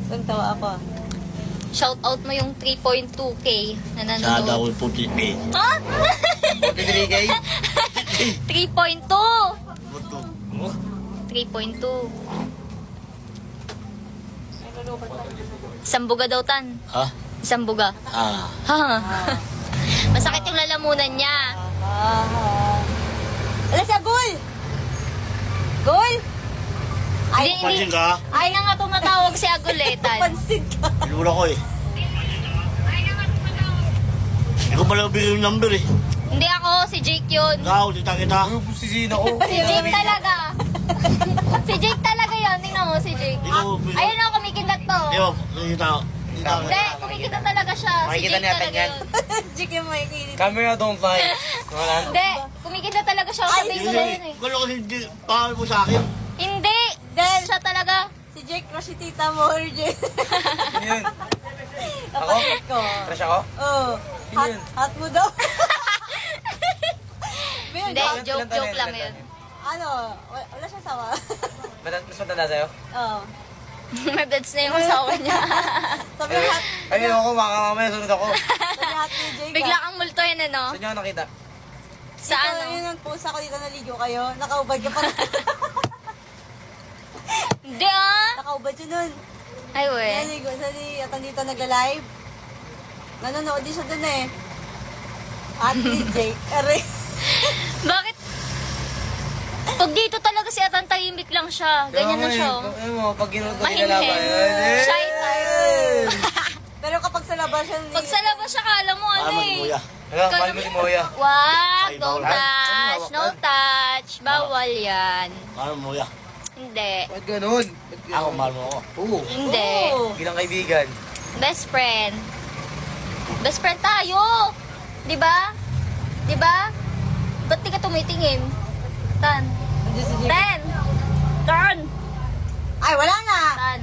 Tuntawa ako. Shout out mo yung 3.2k na Sa daw nanonood. po tipi. Ha? 43K? 3.2! Buto. 3.2. Isang buga daw, Tan. Ha? Isang buga. Ah. Ha? Masakit yung lalamunan niya. Ala siya, Gul! Gul! Hindi, Pansin ka? Ay na nga tumatawag si Aguletan. Pansin ka. Pinura ko eh. Hindi ko pala bigay yung number eh. Hindi ako, si Jake yun. Ikaw, tita kita. Si Zina ko. Si Jake talaga. Si Jake talaga yun. Tingnan mo, si Jake. Ikaw, Ayun ako, kumikindat to. Di ba? Tita. Hindi, kumikindat talaga siya. Si Makikita Jake natin talaga yan. yun. Jig yung makikinig. Camera don't lie. Wala. Hindi, kumikindat talaga siya. Ay, Sabihin ko na yun eh. Kala ko si pangalan mo sa akin. Hindi, siya talaga. Si Jake crush si tita mo, Urgent. Sino yun? Kapatid ko. Crush ako? Oo. Sino Hot, yun? hot mo daw. Bill, Hindi, hot- joke lang yun. Ano, wala siyang sawa. Mas matanda sa'yo? Oo. May beds na yung asawa niya. Sabi hot, Ay, ako, baka mamaya sunod ako. sabi hot ni Jake. Bigla kang multo yan, ano? Saan niyo ako nakita? Sa ano? Yun ang post ako dito, naligo kayo. Nakaubad ka pa. Hindi ah! Nakaubad yun nun. Ay, we. Naligo, at dito nagla-live. Nanonood din siya dun eh. At ni Jake. Aray. Bakit? Pag dito talaga si Atan, tahimik lang siya. Ganyan lang siya. Oh. Ayun mo, pag ginuto Mahimik. nilalaban. Shy type. Pero kapag sa labas siya, Pag sa labas siya, kala mo ano Tama eh. ni Kuya. Hala, mahal mo si Moya. Wag, Ay, don't bawal. touch, no touch. Bawal yan. Mahal mo Kuya. Hindi. Ba't ganun? Ako, mahal mo ako. Oo. Hindi. Oo. Bilang kaibigan. Best friend. Best friend tayo. Di ba? Di ba? Ba't di ka tumitingin? Tan. Nandiyan si Jake. Tan. Tan. Ay, wala na. Tan.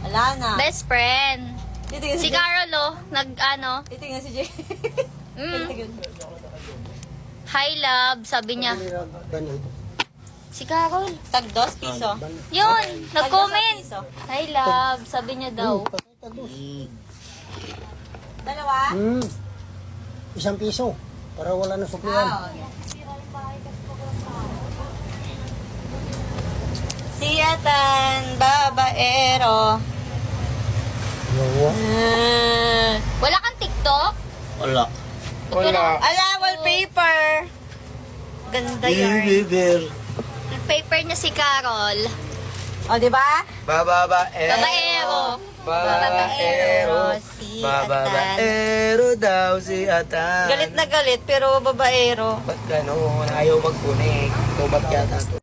Wala na. Best friend. Titingnan Si Jake. Carol, oh, nag-ano, Titingnan si Jake. Titingnan. hi love, sabi niya. Si Carol. Tag 2 piso. Yun, nag-comment. piso. Hi love, sabi niya daw. Dalawa? Isang piso para wala na suklian. Ah, okay. Si Atan, babaero. Yawa. Wala kang TikTok? Wala. Wala. Ala, wallpaper. Ganda yan. Biber. Paper niya si Carol. O, di ba? Bababaero. Babaero. Babaero. Si Bababaero daw si Atan. Galit na galit, pero babaero. Ba't gano'n? Ayaw mag-connect. Ito ba't yata to?